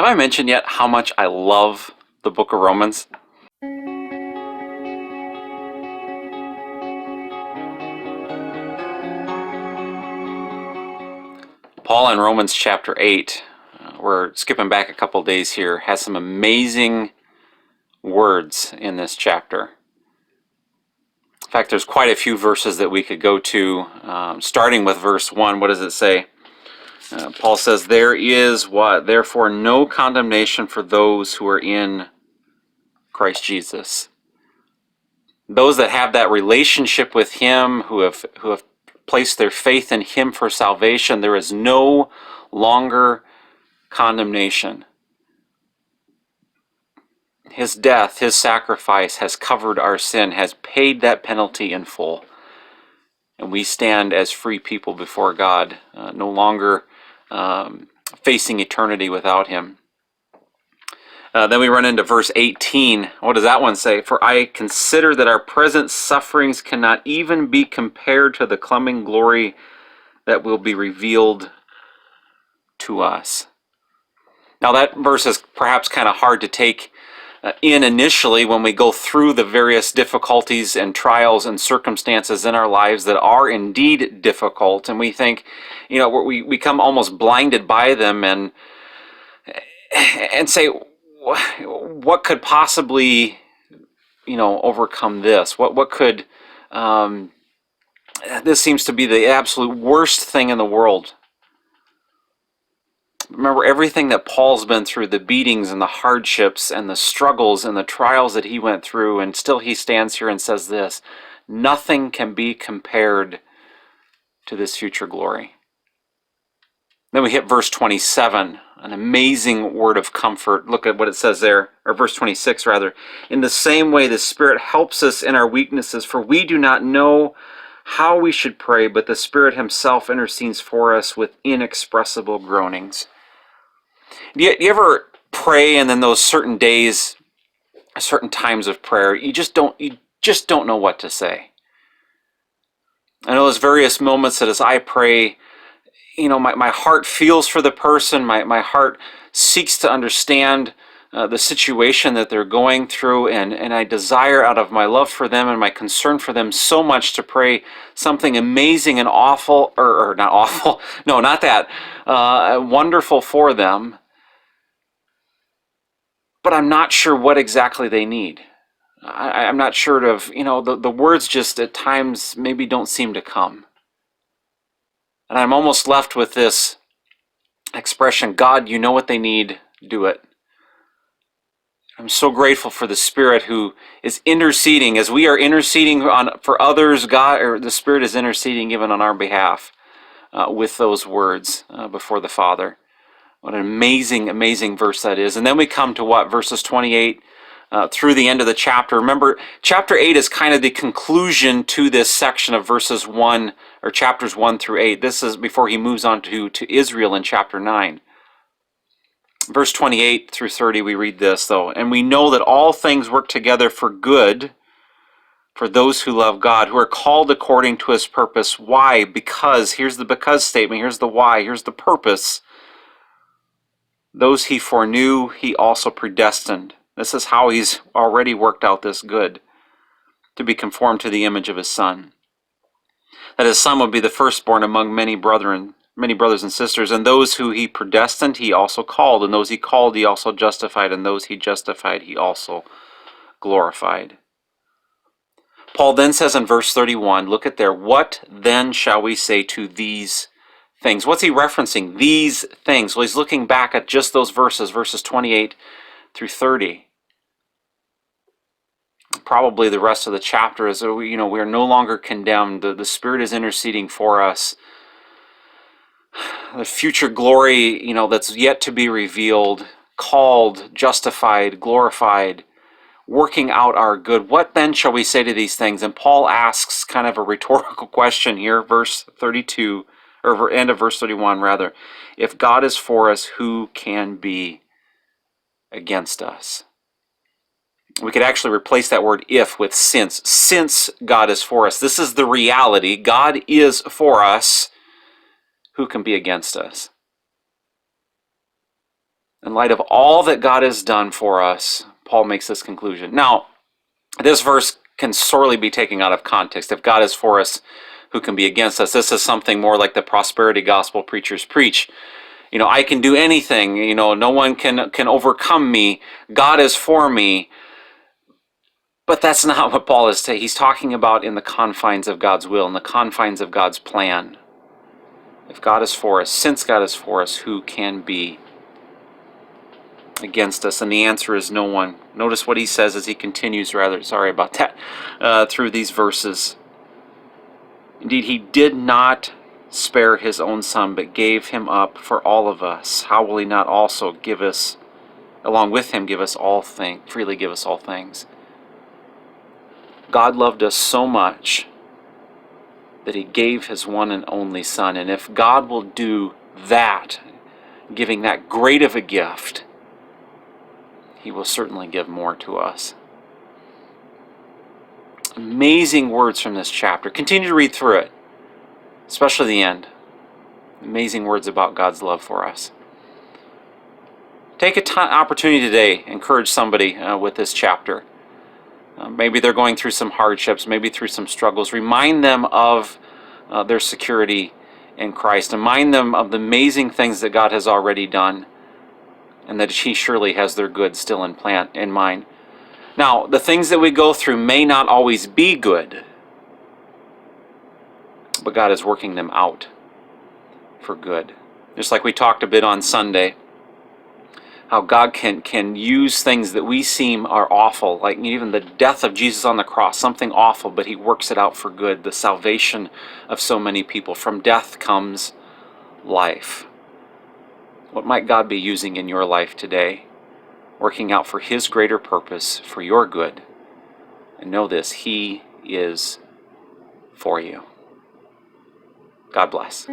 Have I mentioned yet how much I love the book of Romans? Paul in Romans chapter 8, we're skipping back a couple days here, has some amazing words in this chapter. In fact, there's quite a few verses that we could go to, starting with verse 1. What does it say? Paul says, there is what? Therefore no condemnation for those who are in Christ Jesus. Those that have that relationship with Him, who have placed their faith in Him for salvation, there is no longer condemnation. His death, His sacrifice has covered our sin, has paid that penalty in full. And we stand as free people before God, no longer facing eternity without Him. Then we run into verse 18. What does that one say? For I consider that our present sufferings cannot even be compared to the coming glory that will be revealed to us. Now that verse is perhaps kind of hard to take in initially when we go through the various difficulties and trials and circumstances in our lives that are indeed difficult, and we think, we become almost blinded by them and say, what could possibly, overcome this? What could, this seems to be the absolute worst thing in the world. Remember everything that Paul's been through, the beatings and the hardships and the struggles and the trials that he went through, and still he stands here and says this, nothing can be compared to this future glory. Then we hit verse 27, an amazing word of comfort. Look at what it says there, or verse 26 rather. In the same way, the Spirit helps us in our weaknesses, for we do not know how we should pray, but the Spirit Himself intercedes for us with inexpressible groanings. Do you ever pray, and then those certain days, certain times of prayer, you just don't know what to say? I know there's various moments that as I pray, my heart feels for the person, my heart seeks to understand the situation that they're going through, and I desire out of my love for them and my concern for them so much to pray something amazing and awful, or not awful, no, not that, wonderful for them, but I'm not sure what exactly they need. I'm not sure of, the words just at times maybe don't seem to come. And I'm almost left with this expression, God, you know what they need, do it. I'm so grateful for the Spirit who is interceding. As we are interceding for others, God, or the Spirit is interceding even on our behalf with those words before the Father. What an amazing, amazing verse that is. And then we come to what? Verses 28 through the end of the chapter. Remember, chapter 8 is kind of the conclusion to this section of verses 1, or chapters 1 through 8. This is before he moves on to Israel in chapter 9. Verse 28 through 30, we read this, though. And we know that all things work together for good for those who love God, who are called according to His purpose. Why? Because, here's the because statement, here's the why, here's the purpose. Those He foreknew, He also predestined. This is how He's already worked out this good, to be conformed to the image of His Son, that His Son would be the firstborn among many brothers and sisters. And those who He predestined, He also called. And those He called, He also justified. And those He justified, He also glorified. Paul then says in verse 31, look at there, what then shall we say to these things? What's he referencing? These things. Well, he's looking back at just those verses 28 through 30. Probably the rest of the chapter is, we are no longer condemned. The Spirit is interceding for us. The future glory, that's yet to be revealed, called, justified, glorified, working out our good. What then shall we say to these things? And Paul asks kind of a rhetorical question here, verse 32, or end of verse 31 rather. If God is for us, who can be against us? We could actually replace that word if with since. Since God is for us. This is the reality. God is for us. Who can be against us? In light of all that God has done for us, Paul makes this conclusion. Now, this verse can sorely be taken out of context. If God is for us, who can be against us? This is something more like the prosperity gospel preachers preach. I can do anything. No one can overcome me. God is for me. But that's not what Paul is saying. He's talking about in the confines of God's will, in the confines of God's plan. If God is for us, since God is for us, who can be against us? And the answer is no one. Notice what he says as he continues, sorry about that, through these verses. Indeed, he did not spare his own son, but gave him up for all of us. How will he not also give us, along with him, freely give us all things? God loved us so much that he gave his one and only son. And if God will do that, giving that great of a gift, he will certainly give more to us. Amazing words from this chapter. Continue to read through it, especially the end. Amazing words about God's love for us. Take an opportunity today, encourage somebody with this chapter. Maybe they're going through some hardships, maybe through some struggles. Remind them of their security in Christ. Remind them of the amazing things that God has already done, and that he surely has their good still in mind. Now, the things that we go through may not always be good, but God is working them out for good. Just like we talked a bit on Sunday, how God can use things that we seem are awful, like even the death of Jesus on the cross, something awful, but he works it out for good, the salvation of so many people. From death comes life. What might God be using in your life today, working out for his greater purpose, for your good? And know this, he is for you. God bless.